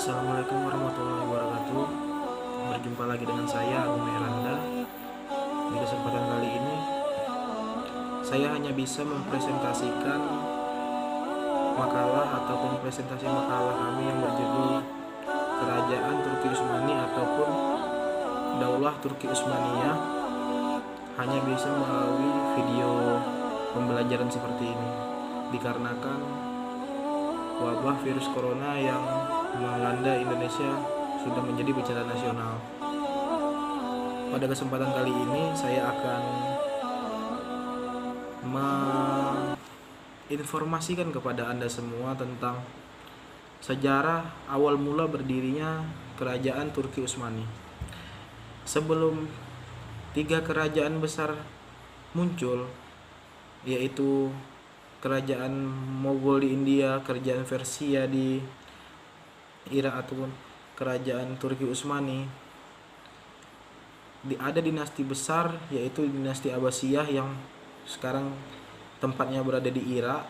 Assalamualaikum warahmatullahi wabarakatuh. Berjumpa lagi dengan saya Agung Meranda. Di kesempatan kali ini saya hanya bisa mempresentasikan makalah ataupun presentasi makalah kami yang berjudul Kerajaan Turki Utsmani ataupun Daulah Turki Utsmaniyah hanya bisa melalui video pembelajaran seperti ini, dikarenakan wabah virus corona yang melanda Indonesia sudah menjadi bencana nasional. Pada kesempatan kali ini saya akan menginformasikan kepada Anda semua tentang sejarah awal mula berdirinya Kerajaan Turki Utsmani. Sebelum tiga kerajaan besar muncul, yaitu Kerajaan Mogol di India, Kerajaan Persia di Irak ataupun Kerajaan Turki Utsmani, ada dinasti besar yaitu dinasti Abbasiyah yang sekarang tempatnya berada di Irak,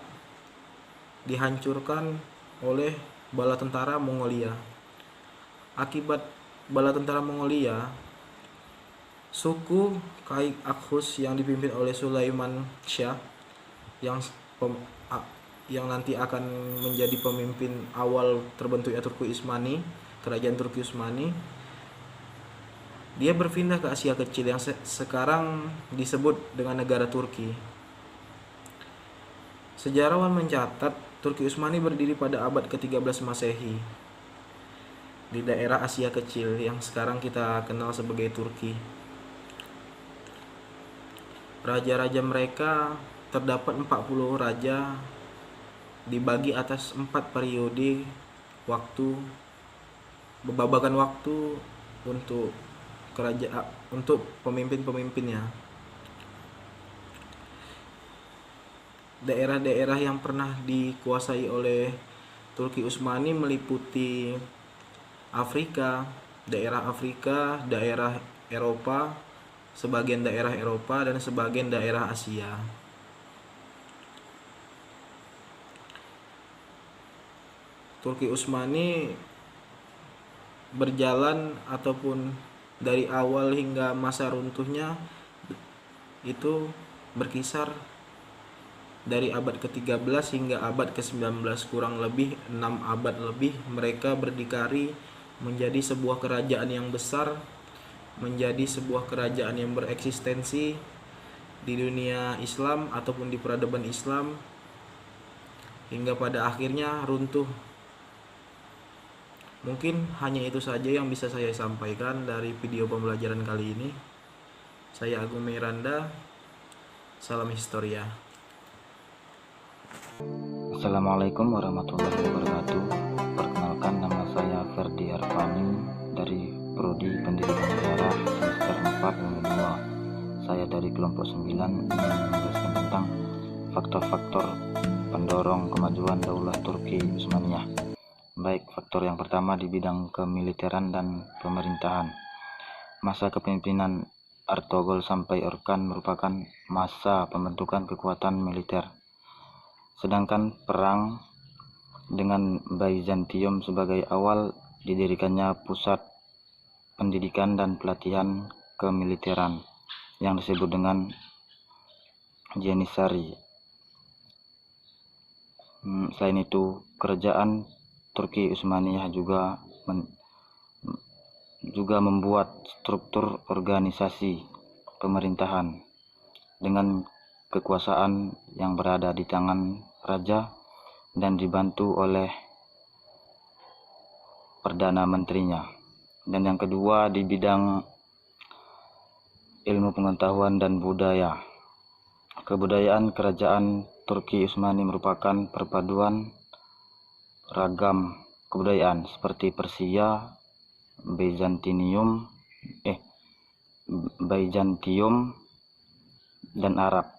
dihancurkan oleh bala tentara Mongolia. Akibat bala tentara Mongolia, suku Kaik Akhus yang dipimpin oleh Sulaiman Shah yang nanti akan menjadi pemimpin awal terbentuknya Turki Utsmani, Kerajaan Turki Utsmani, dia berpindah ke Asia Kecil yang sekarang disebut dengan negara Turki. Sejarawan mencatat Turki Utsmani berdiri pada abad ke-13 Masehi di daerah Asia Kecil yang sekarang kita kenal sebagai Turki. Raja-raja mereka terdapat 40 raja dibagi atas 4 periode waktu, bebabakan waktu untuk kerajaan, untuk pemimpin-pemimpinnya. Daerah-daerah yang pernah dikuasai oleh Turki Utsmani meliputi Afrika, daerah Eropa, sebagian daerah Eropa dan sebagian daerah Asia. Turki Utsmani berjalan ataupun dari awal hingga masa runtuhnya itu berkisar dari abad ke-13 hingga abad ke-19, kurang lebih 6 abad lebih mereka berdikari menjadi sebuah kerajaan yang besar, menjadi sebuah kerajaan yang bereksistensi di dunia Islam ataupun di peradaban Islam, hingga pada akhirnya runtuh. Mungkin hanya itu saja yang bisa saya sampaikan dari video pembelajaran kali ini. Saya Agung Miranda, salam historia. Assalamualaikum warahmatullahi wabarakatuh. Perkenalkan, nama saya Ferdi Arfani dari Prodi Pendidikan Sejarah semester 4 ilmu 2. Saya dari kelompok 9 ingin menjelaskan tentang faktor-faktor pendorong kemajuan Daulah Turki Utsmaniyah. Baik, faktor yang pertama di bidang kemiliteran dan pemerintahan. Masa kepemimpinan Ertuğrul sampai Orkan merupakan masa pembentukan kekuatan militer. Sedangkan perang dengan Byzantium sebagai awal didirikannya pusat pendidikan dan pelatihan kemiliteran yang disebut dengan Janissary. Selain itu, kerajaan Turki Utsmaniyah juga membuat struktur organisasi pemerintahan dengan kekuasaan yang berada di tangan raja dan dibantu oleh perdana menterinya. Dan yang kedua, di bidang ilmu pengetahuan dan budaya. Kebudayaan kerajaan Turki Utsmani merupakan perpaduan ragam kebudayaan seperti Persia, Byzantium dan Arab.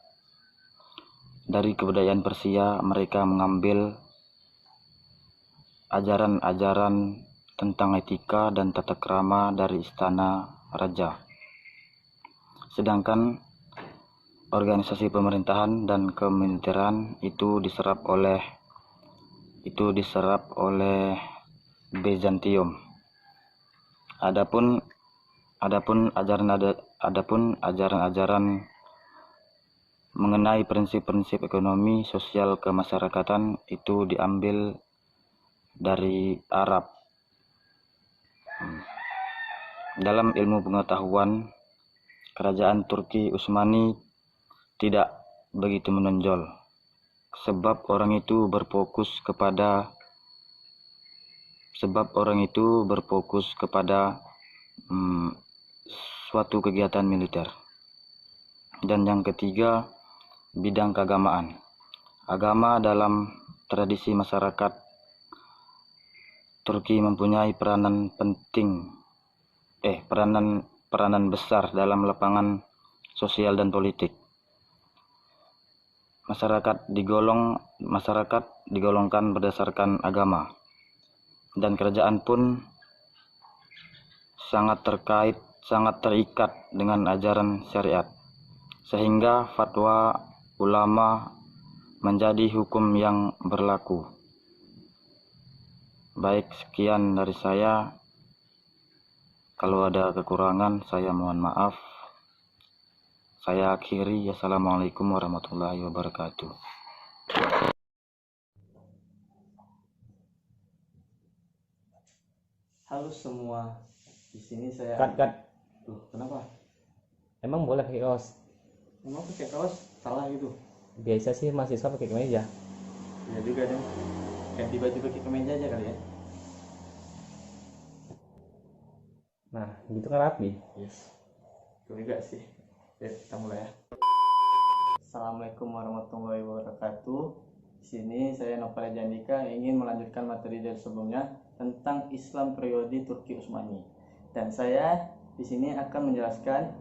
Dari kebudayaan Persia, mereka mengambil ajaran-ajaran tentang etika dan tata krama dari istana raja. Sedangkan organisasi pemerintahan dan kemiliteran itu diserap oleh Bizantium. Adapun ajaran-ajaran mengenai prinsip-prinsip ekonomi sosial kemasyarakatan itu diambil dari Arab. Dalam ilmu pengetahuan, kerajaan Turki Utsmani tidak begitu menonjol, sebab orang itu berfokus kepada suatu kegiatan militer. Dan yang ketiga, bidang keagamaan. Agama dalam tradisi masyarakat Turki mempunyai peranan besar dalam lapangan sosial dan politik. Masyarakat digolongkan berdasarkan agama, dan kerajaan pun sangat terikat dengan ajaran syariat, sehingga fatwa ulama menjadi hukum yang berlaku. Baik, sekian dari saya. Kalau ada kekurangan, saya mohon maaf. Saya akhiri. Assalamualaikum warahmatullahi wabarakatuh. Halo semua, di sini saya. Cut. Loh, kenapa? Emang boleh pakai kaos? Emang pakai kaos salah gitu? Biasa sih mahasiswa pakai kemeja. Ya juga dong. Ganti baju pakai kemeja aja kali ya. Nah, gitu kan rapi. Yes. Itu juga sih. Ya, kita mulai ya. Assalamualaikum warahmatullahi wabarakatuh. Di sini saya Nopal Jandika ingin melanjutkan materi dari sebelumnya tentang Islam periode Turki Utsmani. Dan saya di sini akan menjelaskan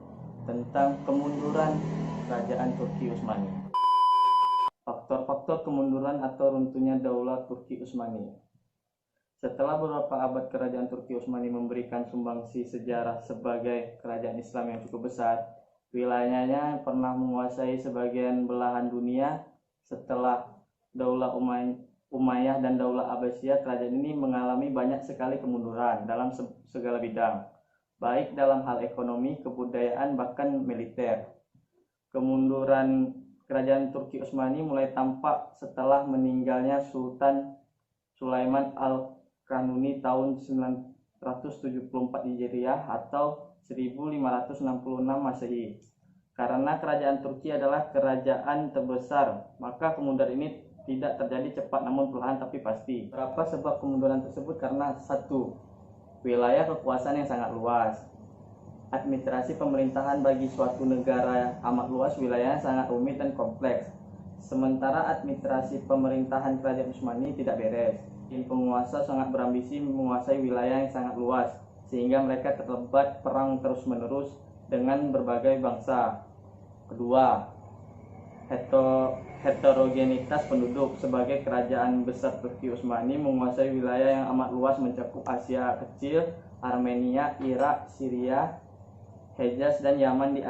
tentang kemunduran kerajaan Turki Utsmani. Faktor-faktor kemunduran atau runtuhnya Daulah Turki Utsmani. Setelah beberapa abad kerajaan Turki Utsmani memberikan sumbangsi sejarah sebagai kerajaan Islam yang cukup besar, wilayahnya pernah menguasai sebagian belahan dunia. Setelah Daulah Umayyah dan Daulah Abbasiyah, kerajaan ini mengalami banyak sekali kemunduran dalam segala bidang, baik dalam hal ekonomi, kebudayaan, bahkan militer. Kemunduran kerajaan Turki Utsmani mulai tampak setelah meninggalnya Sultan Sulaiman Al-Kanuni tahun 974 Hijriah atau 1566 Masehi. Karena kerajaan Turki adalah kerajaan terbesar, maka kemunduran ini tidak terjadi cepat namun perlahan tapi pasti. Berapa sebab kemunduran tersebut? Karena satu, wilayah kekuasaan yang sangat luas. Administrasi pemerintahan bagi suatu negara amat luas, wilayahnya sangat rumit dan kompleks. Sementara administrasi pemerintahan kerajaan Utsmani tidak beres. Penguasa sangat berambisi menguasai wilayah yang sangat luas, sehingga mereka terlibat perang terus-menerus dengan berbagai bangsa. Kedua, heterogenitas penduduk. Sebagai kerajaan besar, Turki Utsmani menguasai wilayah yang amat luas mencakup Asia Kecil, Armenia, Irak, Syria, Hejaz, dan Yaman di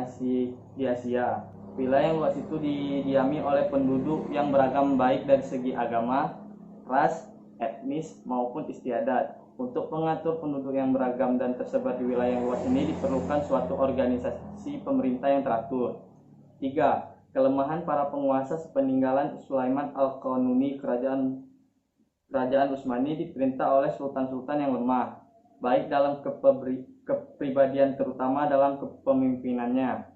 Asia. Wilayah yang luas itu didiami oleh penduduk yang beragam baik dari segi agama, ras, etnis, maupun istiadat. Untuk mengatur penduduk yang beragam dan tersebar di wilayah yang luas ini diperlukan suatu organisasi pemerintah yang teratur. 3. Kelemahan para penguasa sepeninggalan Sulaiman Al-Kanuni, kerajaan Utsmani diperintah oleh sultan-sultan yang lemah, baik dalam kepribadian terutama dalam kepemimpinannya.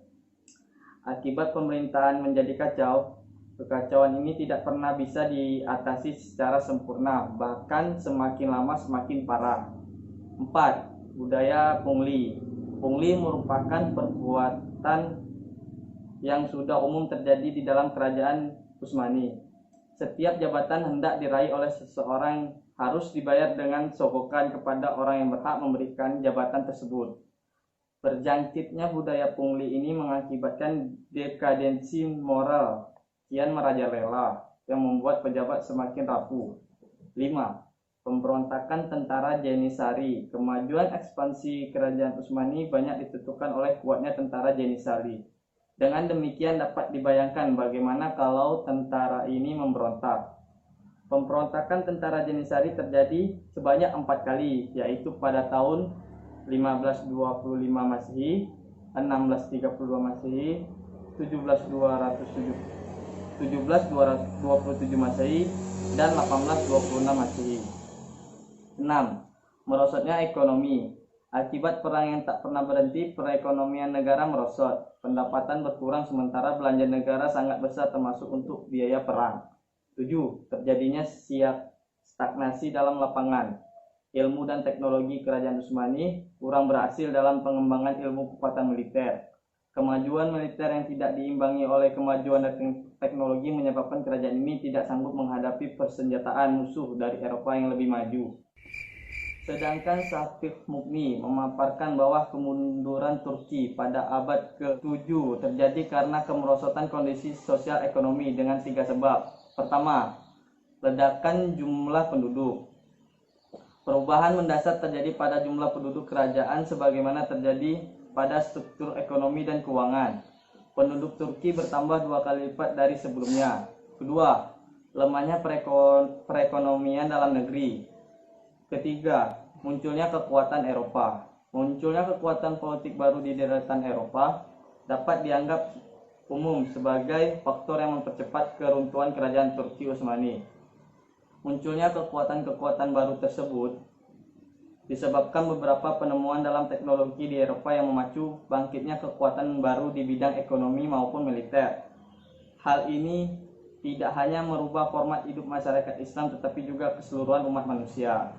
Akibat pemerintahan menjadi kacau, kekacauan ini tidak pernah bisa diatasi secara sempurna, bahkan semakin lama semakin parah. 4. Budaya pungli. Pungli merupakan perbuatan yang sudah umum terjadi di dalam kerajaan Utsmani. Setiap jabatan hendak diraih oleh seseorang harus dibayar dengan sogokan kepada orang yang berhak memberikan jabatan tersebut. Berjangkitnya budaya pungli ini mengakibatkan dekadensi moral kian merajalela yang membuat pejabat semakin rapuh. 5. Pemberontakan tentara Janissary. Kemajuan ekspansi kerajaan Utsmani banyak ditentukan oleh kuatnya tentara Janissary. Dengan demikian dapat dibayangkan bagaimana kalau tentara ini memberontak. Pemberontakan tentara Janisari terjadi sebanyak 4 kali, yaitu pada tahun 1525 Masehi, 1632 Masehi, 1727 Masehi, dan 1826 Masehi. 6. Merosotnya ekonomi. Akibat perang yang tak pernah berhenti, perekonomian negara merosot. Pendapatan berkurang sementara belanja negara sangat besar termasuk untuk biaya perang. 7. Terjadinya stagnasi dalam lapangan. Ilmu dan teknologi kerajaan Utsmani kurang berhasil dalam pengembangan ilmu kekuatan militer. Kemajuan militer yang tidak diimbangi oleh kemajuan teknologi menyebabkan kerajaan ini tidak sanggup menghadapi persenjataan musuh dari Eropa yang lebih maju. Sedangkan Shafik Muqni memaparkan bahwa kemunduran Turki pada abad ke-7 terjadi karena kemerosotan kondisi sosial ekonomi dengan 3 sebab. Pertama, ledakan jumlah penduduk. Perubahan mendasar terjadi pada jumlah penduduk kerajaan sebagaimana terjadi pada struktur ekonomi dan keuangan. Penduduk Turki bertambah 2 kali lipat dari sebelumnya. Kedua, lemahnya perekonomian dalam negeri. Ketiga, munculnya kekuatan Eropa. Munculnya kekuatan politik baru di daratan Eropa dapat dianggap umum sebagai faktor yang mempercepat keruntuhan kerajaan Turki Utsmani. Munculnya kekuatan-kekuatan baru tersebut disebabkan beberapa penemuan dalam teknologi di Eropa yang memacu bangkitnya kekuatan baru di bidang ekonomi maupun militer. Hal ini tidak hanya merubah format hidup masyarakat Islam tetapi juga keseluruhan umat manusia.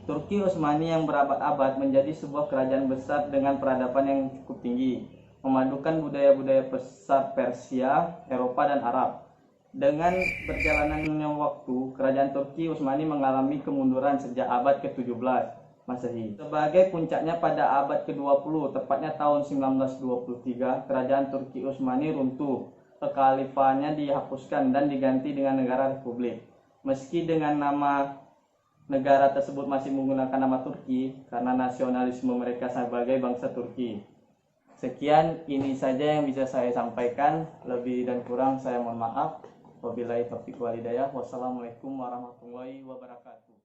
Turki Utsmani yang berabad-abad menjadi sebuah kerajaan besar dengan peradaban yang cukup tinggi, memadukan budaya-budaya besar Persia, Eropa, dan Arab. Dengan berjalannya waktu, kerajaan Turki Utsmani mengalami kemunduran sejak abad ke-17 Masehi. Sebagai puncaknya pada abad ke-20, tepatnya tahun 1923, kerajaan Turki Utsmani runtuh. Kekhalifahannya dihapuskan dan diganti dengan negara republik. Meski dengan nama negara tersebut masih menggunakan nama Turki karena nasionalisme mereka sebagai bangsa Turki. Sekian, ini saja yang bisa saya sampaikan. Lebih dan kurang saya mohon maaf. Wabillahi taufiq wal hidayah. Wassalamualaikum warahmatullahi wabarakatuh.